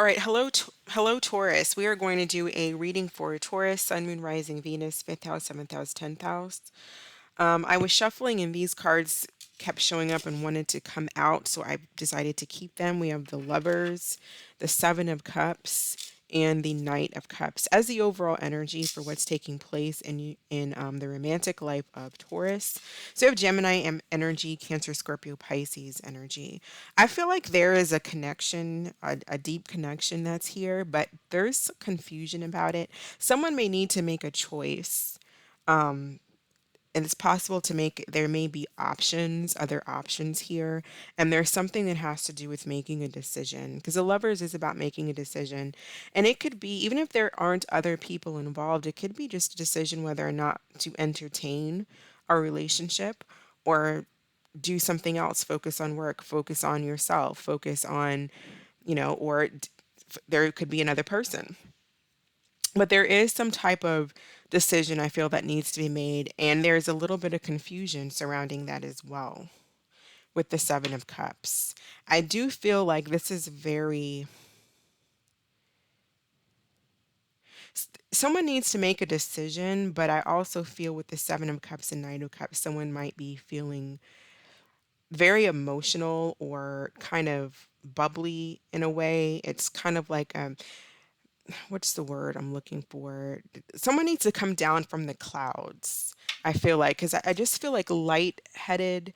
All right, hello Taurus. We are going to do a reading for Taurus, Sun, Moon, Rising, Venus, fifth house, seventh house, 10th house. I was shuffling and these cards kept showing up and wanted to come out, so I decided to keep them. We have the Lovers, the Seven of Cups, and the Knight of Cups as the overall energy for what's taking place in the romantic life of Taurus. So you have Gemini energy, Cancer, Scorpio, Pisces energy. I feel like there is a connection, a deep connection that's here, but there's confusion about it. Someone may need to make a choice, and it's possible to make there may be options, other options here, and there's something that has to do with making a decision because the lovers is about making a decision, and it could be even if there aren't other people involved, it could be just a decision whether or not to entertain our relationship or do something else, focus on work, focus on yourself, focus on, there could be another person, but there is some type of decision I feel that needs to be made, and there's a little bit of confusion surrounding that as well with the Seven of Cups. I do feel like this is very. Someone needs to make a decision, but I also feel with the Seven of Cups and Knight of Cups, someone might be feeling very emotional or kind of bubbly in a way. It's kind of like what's the word I'm looking for? Someone needs to come down from the clouds. I feel like because I just feel like light-headed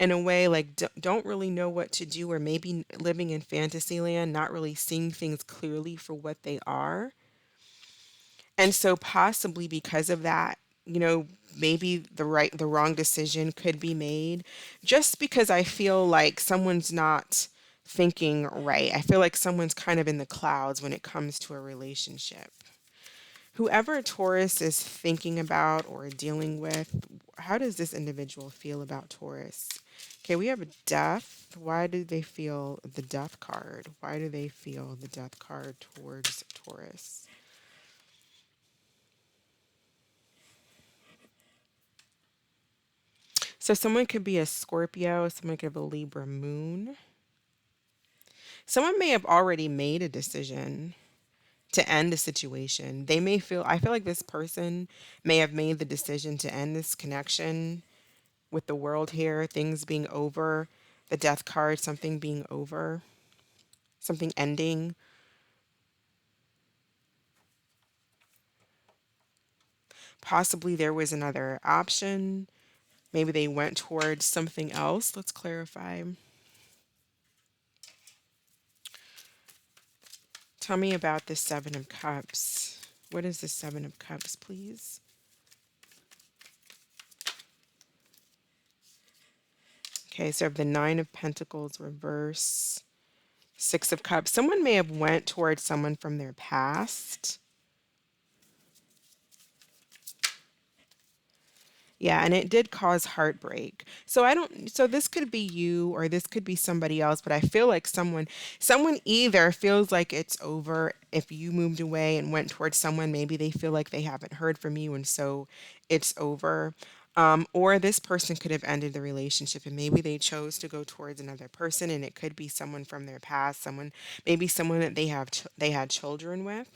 in a way, like don't really know what to do, or maybe living in fantasy land, not really seeing things clearly for what they are. And so possibly because of that, maybe the wrong decision could be made just because I feel like someone's not thinking right. I feel like someone's kind of in the clouds when it comes to a relationship. Whoever Taurus is thinking about or dealing with, how does this individual feel about Taurus? Okay, we have a death. Why do they feel the death card? Why do they feel the death card towards Taurus? So someone could be a Scorpio, someone could have a Libra moon. Someone may have already made a decision to end the situation. I feel like this person may have made the decision to end this connection with the world here, things being over, the death card, something being over, something ending. Possibly there was another option. Maybe they went towards something else. Let's clarify. Tell me about the Seven of Cups. What is the Seven of Cups, please? Okay, so I have the Nine of Pentacles reverse, Six of Cups. Someone may have went towards someone from their past. Yeah, and it did cause heartbreak. So this could be you or this could be somebody else, but I feel like someone either feels like it's over if you moved away and went towards someone, maybe they feel like they haven't heard from you and so it's over. Or this person could have ended the relationship and maybe they chose to go towards another person, and it could be someone from their past, maybe someone that they had children with.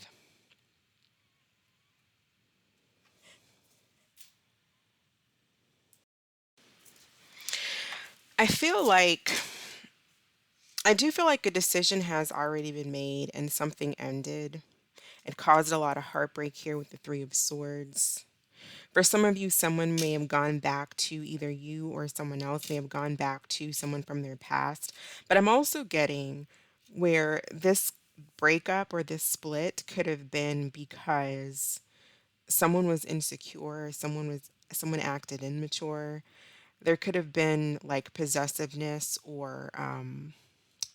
I feel like I do feel like a decision has already been made and something ended. It caused a lot of heartbreak here with the Three of Swords. For some of you, someone may have gone back to either you or someone else may have gone back to someone from their past. But I'm also getting where this breakup or this split could have been because someone was insecure, someone acted immature. There could have been like possessiveness or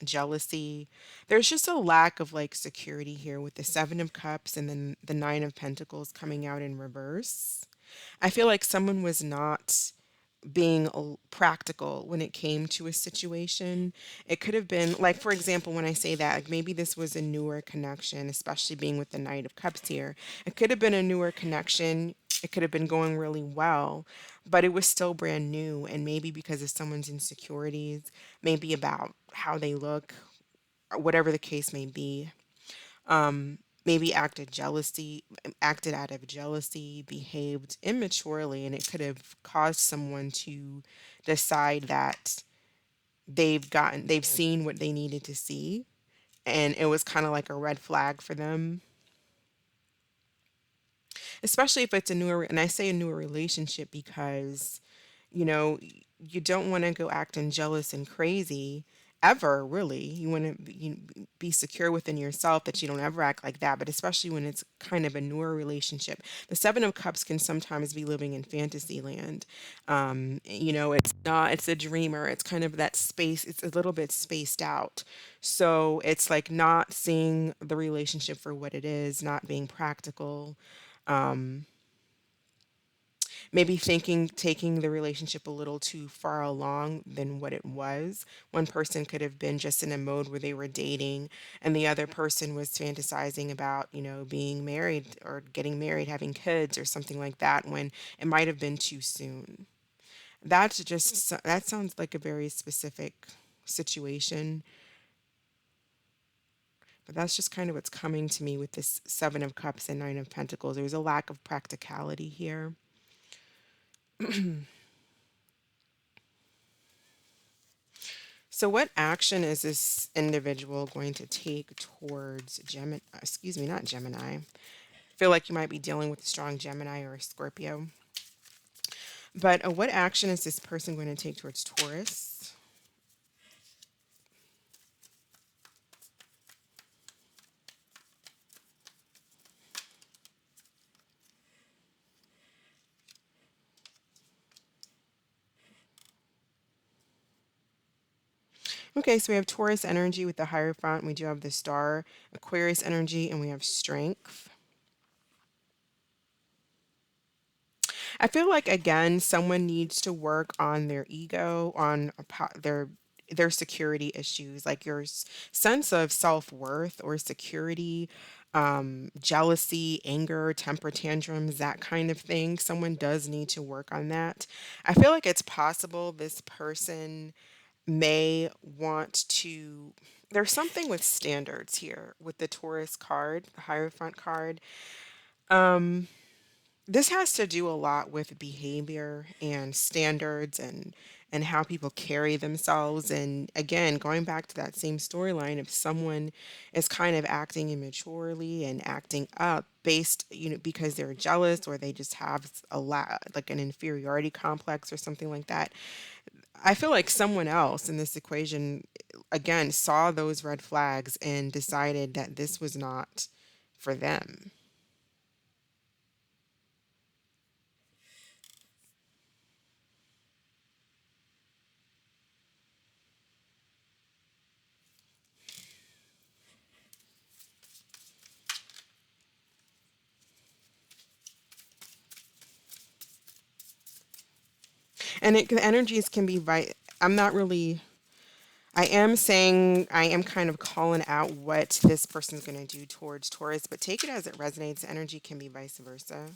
jealousy. There's just a lack of like security here with the Seven of Cups and then the Nine of Pentacles coming out in reverse. I feel like someone was not being practical when it came to a situation. It could have been, like, for example, when I say that, like maybe this was a newer connection, especially being with the Knight of Cups here. It could have been a newer connection. It could have been going really well, but it was still brand new. And maybe because of someone's insecurities, maybe about how they look, or whatever the case may be, Maybe acted out of jealousy, behaved immaturely, and it could have caused someone to decide that they've seen what they needed to see, and it was kind of like a red flag for them, especially if it's a newer, and I say a newer relationship because, you know, you don't want to go acting jealous and crazy ever, really. You want to be secure within yourself that you don't ever act like that, but especially when it's kind of a newer relationship. The Seven of Cups can sometimes be living in fantasy land. It's not, it's a dreamer. It's kind of that space, it's a little bit spaced out. So it's like not seeing the relationship for what it is, not being practical, maybe thinking taking the relationship a little too far along than what it was. One person could have been just in a mode where they were dating, and the other person was fantasizing about, being married or getting married, having kids or something like that when it might have been too soon. That sounds like a very specific situation, but that's just kind of what's coming to me with this Seven of Cups and Nine of Pentacles. There's a lack of practicality here. So, what action is this individual going to take towards Gemini? Excuse me, not Gemini. I feel like you might be dealing with a strong Gemini or a Scorpio. But what action is this person going to take towards Taurus? Okay, so we have Taurus energy with the Hierophant. We do have the Star, Aquarius energy, and we have Strength. I feel like again, someone needs to work on their ego, on their security issues, like your sense of self-worth or security, jealousy, anger, temper tantrums, that kind of thing. Someone does need to work on that. I feel like it's possible this person may want to. There's something with standards here with the Taurus card, the Hierophant card. This has to do a lot with behavior and standards and how people carry themselves, and again going back to that same storyline, if someone is kind of acting immaturely and acting up based, because they're jealous or they just have a lot like an inferiority complex or something like that, I feel like someone else in this equation again saw those red flags and decided that this was not for them. The energies can be I'm not really. I am saying I am kind of calling out what this person's going to do towards Taurus, but take it as it resonates. Energy can be vice versa.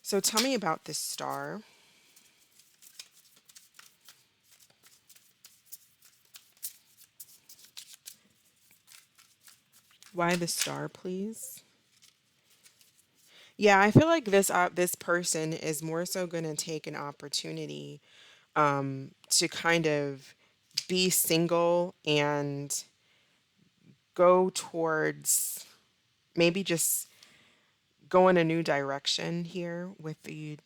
So tell me about this star. Why the star, please? Yeah, I feel like this person is more so going to take an opportunity to kind of be single and go towards maybe just go in a new direction here with the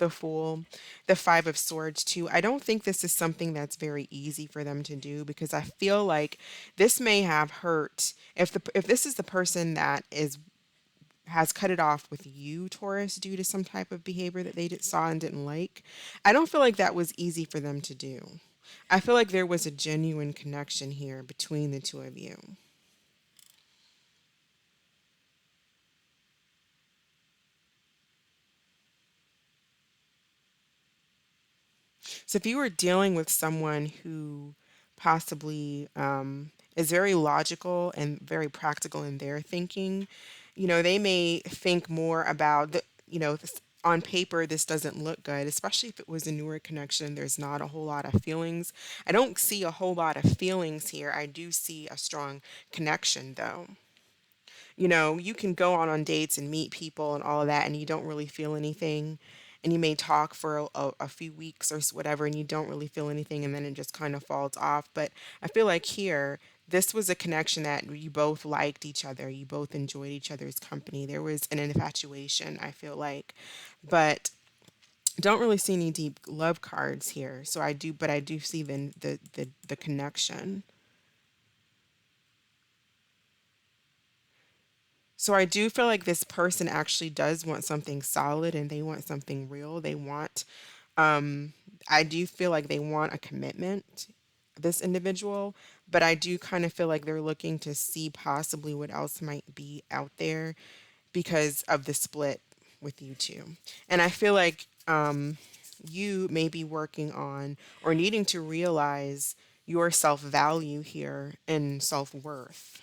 Fool, the Five of Swords too. I don't think this is something that's very easy for them to do because I feel like this may have hurt if this is the person that is has cut it off with you, Taurus, due to some type of behavior that they saw and didn't like. I don't feel like that was easy for them to do. I feel like there was a genuine connection here between the two of you. So if you were dealing with someone who possibly is very logical and very practical in their thinking, they may think more about on paper, this doesn't look good, especially if it was a newer connection. There's not a whole lot of feelings. I don't see a whole lot of feelings here. I do see a strong connection, though. You can go on dates and meet people and all of that, and you don't really feel anything. And you may talk for a few weeks or whatever, and you don't really feel anything, and then it just kind of falls off. But I feel like here, this was a connection that you both liked each other. You both enjoyed each other's company. There was an infatuation, I feel like. But don't really see any deep love cards here. So I do see the connection. So I do feel like this person actually does want something solid and they want something real. Um, I do feel like they want a commitment, this individual, but I do kind of feel like they're looking to see possibly what else might be out there because of the split with you two. And I feel like you may be working on or needing to realize your self value here and self worth.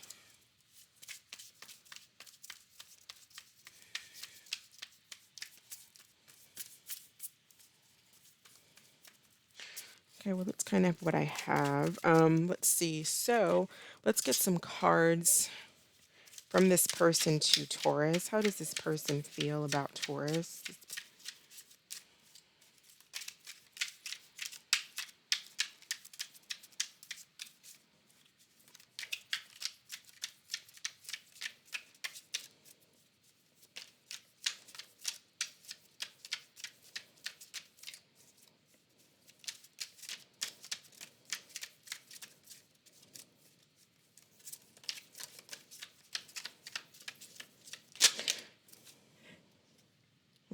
Okay, well, that's kind of what I have. Let's see. So let's get some cards from this person to Taurus. How does this person feel about Taurus?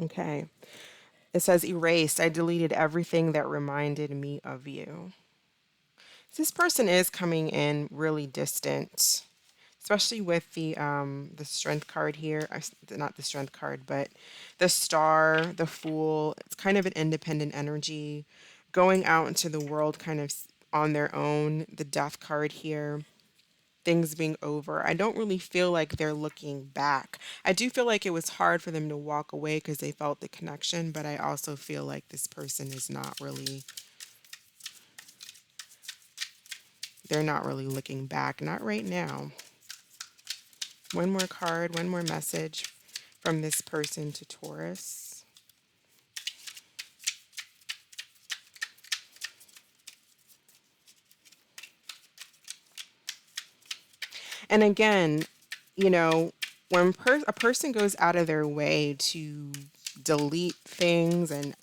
Okay. It says erased. I deleted everything that reminded me of you. This person is coming in really distant, especially with the strength card here. Not the strength card, but the star, the fool. It's kind of an independent energy, going out into the world kind of on their own. The death card here, things being over. I don't really feel like they're looking back. I do feel like it was hard for them to walk away because they felt the connection, but I also feel like this person is not really, they're not really looking back. Not right now. One more card, one more message from this person to Taurus. And again, you know, when a person goes out of their way to delete things, and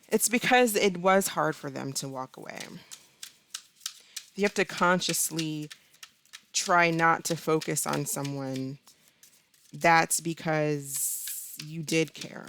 it's because it was hard for them to walk away. You have to consciously try not to focus on someone. That's because you did care.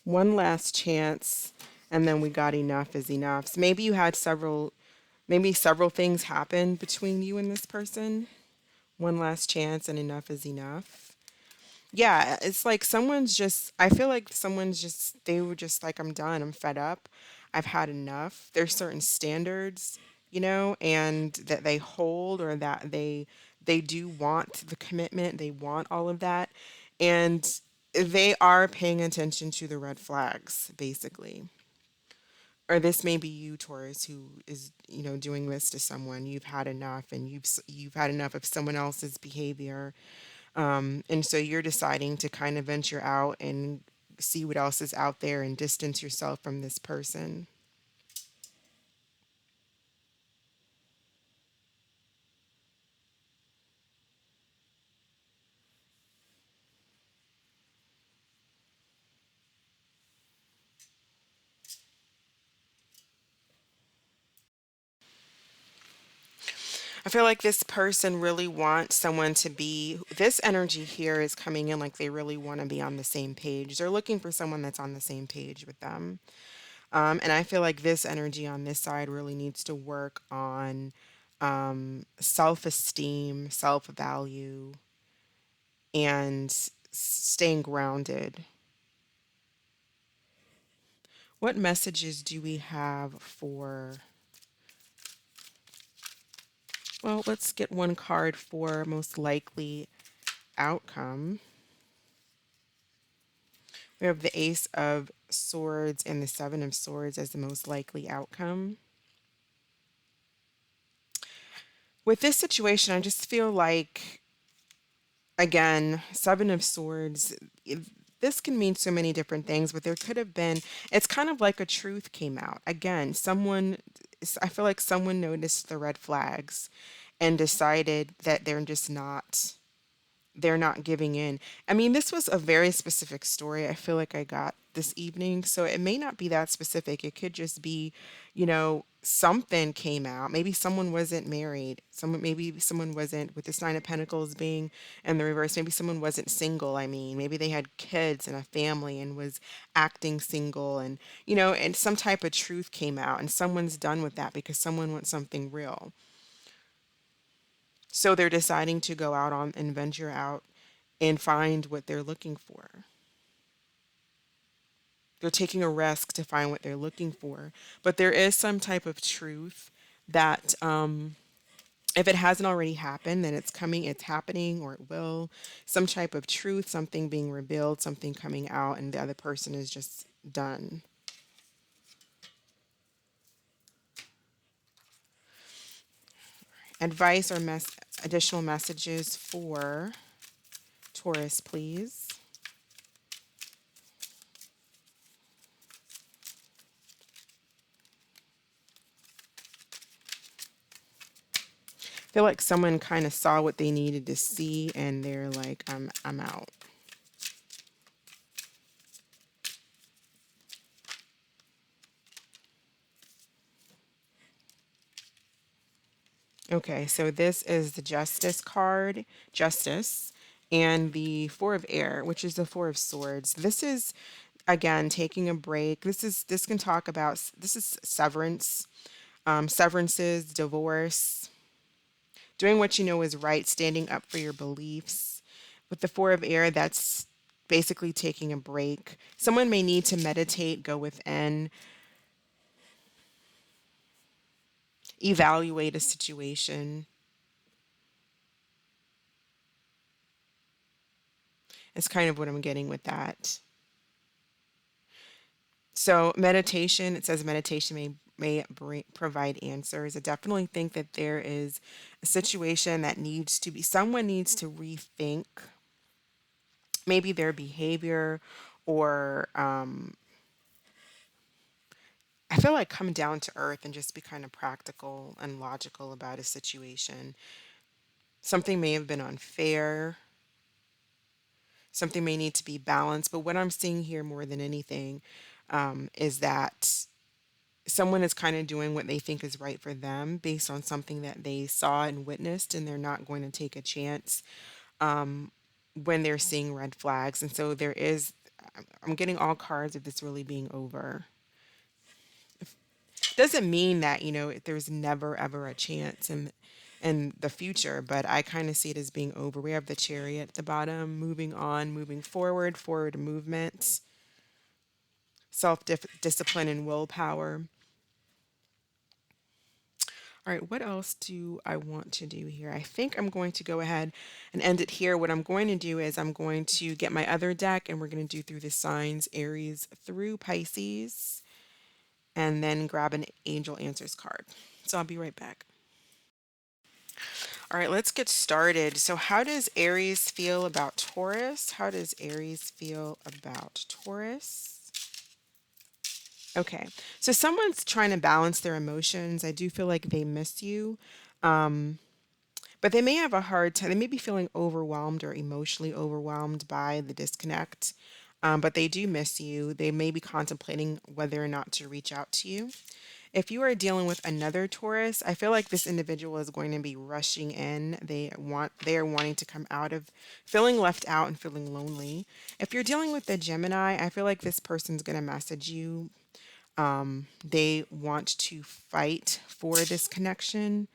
One last chance, and then we got enough is enough. So maybe you had several things happened between you and this person. One last chance and enough is enough. Yeah, it's like I feel like they were just like, I'm done, I'm fed up, I've had enough. There's certain standards, and that they hold, or that they do want the commitment, they want all of that. And they are paying attention to the red flags, basically. Or this may be you, Taurus, who is, doing this to someone. You've had enough, and you've had enough of someone else's behavior, and so you're deciding to kind of venture out and see what else is out there and distance yourself from this person. I feel like this person really wants someone to be, this energy here is coming in like they really want to be on the same page. They're looking for someone that's on the same page with them. And I feel like this energy on this side really needs to work on self esteem, self value, and staying grounded. What messages do we have for Well, let's get one card for most likely outcome. We have the Ace of Swords and the Seven of Swords as the most likely outcome. With this situation, I just feel like, again, Seven of Swords, this can mean so many different things, but there could have been, it's kind of like a truth came out. Again, I feel like someone noticed the red flags and decided that they're not giving in. I mean, this was a very specific story I feel like I got this evening, so it may not be that specific. It could just be, something came out. Maybe someone wasn't married. Maybe someone wasn't, with this Nine of Pentacles being in the reverse, maybe someone wasn't single. I mean, maybe they had kids and a family and was acting single, and and some type of truth came out and someone's done with that because someone wants something real. So they're deciding to go out on and venture out and find what they're looking for. They're taking a risk to find what they're looking for. But there is some type of truth that, if it hasn't already happened, then it's coming, it's happening, or it will. Some type of truth, something being revealed, something coming out, and the other person is just done. Advice or additional messages for Taurus, please. Feel like someone kind of saw what they needed to see and they're like, I'm out. Okay, so this is the Justice card, Justice, and the Four of Air, which is the Four of Swords. This is, again, taking a break. This can talk about, this is severance, severances, divorce, doing what you know is right, standing up for your beliefs. With the Four of Air, that's basically taking a break. Someone may need to meditate, go within, evaluate a situation. It's kind of what I'm getting with that. So meditation, it says meditation provide answers. I definitely think that there is a situation that needs to be, someone needs to rethink maybe their behavior, or I feel like come down to earth and just be kind of practical and logical about a situation. Something may have been unfair. Something may need to be balanced. But what I'm seeing here more than anything, is that someone is kind of doing what they think is right for them based on something that they saw and witnessed, and they're not going to take a chance when they're seeing red flags. And so there is, I'm getting all cards of this really being over. Doesn't mean that, there's never ever a chance in the future, but I kind of see it as being over. We have the Chariot at the bottom, moving on, moving forward, forward movement, self discipline and willpower. All right, what else do I want to do here? I think I'm going to go ahead and end it here. What I'm going to do is I'm going to get my other deck and we're going to do through the signs Aries through Pisces, and then grab an Angel Answers card. So I'll be right back. All right, let's get started. So, how does Aries feel about Taurus? How does Aries feel about Taurus? Okay, so someone's trying to balance their emotions. I do feel like they miss you. Um, But they may have a hard time. They may be feeling overwhelmed or emotionally overwhelmed by the disconnect. But they do miss you. They may be contemplating whether or not to reach out to you. If you are dealing with another Taurus, I feel like this individual is going to be rushing in. They are wanting to come out of feeling left out and feeling lonely. If you're dealing with a Gemini, I feel like this person's going to message you. They want to fight for this connection.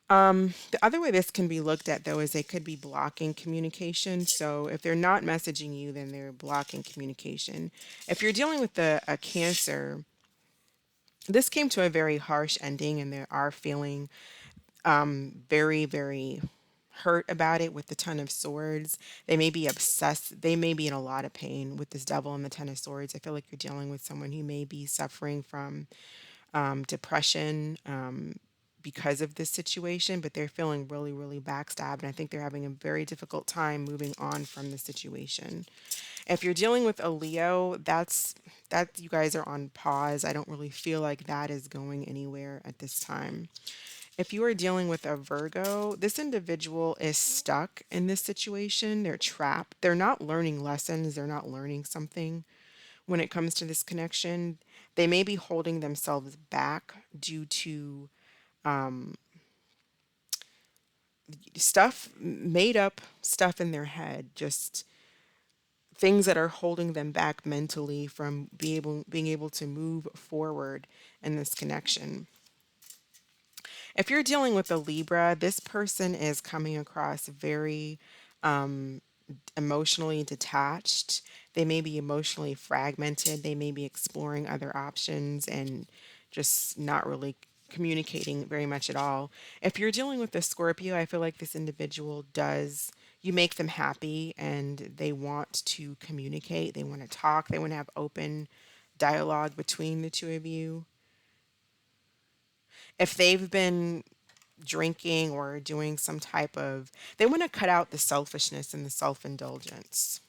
The other way this can be looked at, though, is they could be blocking communication. So if they're not messaging you, then they're blocking communication. If you're dealing with a Cancer, This came to a very harsh ending, and they are feeling very, very hurt about it with the Ton of Swords. They may be obsessed. They may be in a lot of pain with this Devil and the Ten of Swords. I feel like you're dealing with someone who may be suffering from depression because of this situation, but they're feeling really, really backstabbed. And I think they're having a very difficult time moving on from the situation. If you're dealing with a Leo, that you guys are on pause. I don't really feel like that is going anywhere at this time. If you are dealing with a Virgo, this individual is stuck in this situation. They're trapped. They're not learning lessons. They're not learning something when it comes to this connection. They may be holding themselves back due to stuff, made up stuff in their head, just things that are holding them back mentally from being able to move forward in this connection. If you're dealing with a Libra, this person is coming across very emotionally detached. They may be emotionally fragmented. They may be exploring other options and just not really communicating very much at all. If you're dealing with a Scorpio, I feel like this individual does, you make them happy and they want to communicate. They want to talk. They want to have open dialogue between the two of you. If they've been drinking or doing some type of, they want to cut out the selfishness and the self indulgence.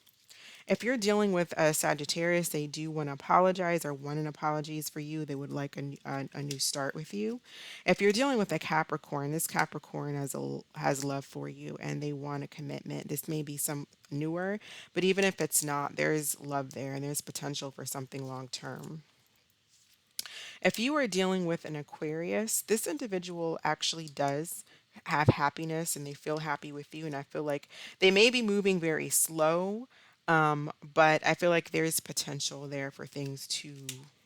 If you're dealing with a Sagittarius, they do want to apologize or want an apologies for you. They would like a new start with you. If you're dealing with a Capricorn, this Capricorn has love for you and they want a commitment. This may be some newer, but even if it's not, there's love there and there's potential for something long term. If you are dealing with an Aquarius, this individual actually does have happiness and they feel happy with you. And I feel like they may be moving very slow, but I feel like there's potential there for things to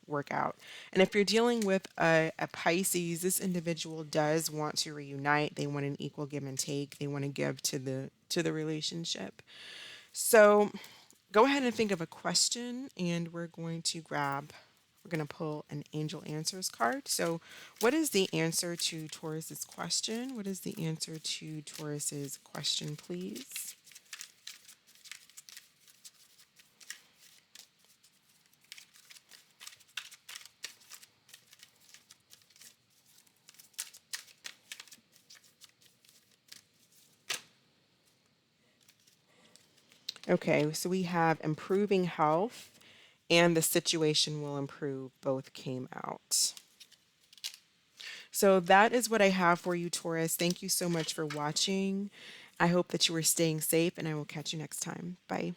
work out. And if you're dealing with a Pisces, this individual does want to reunite. They want an equal give and take. They want to give to the relationship. So go ahead and think of a question, and we're going to pull an angel answers card. So, what is the answer to Taurus's question? What is the answer to Taurus's question, please? Okay, so we have improving health and the situation will improve. Both came out. So that is what I have for you, Taurus. Thank you so much for watching. I hope that you are staying safe, and I will catch you next time. Bye.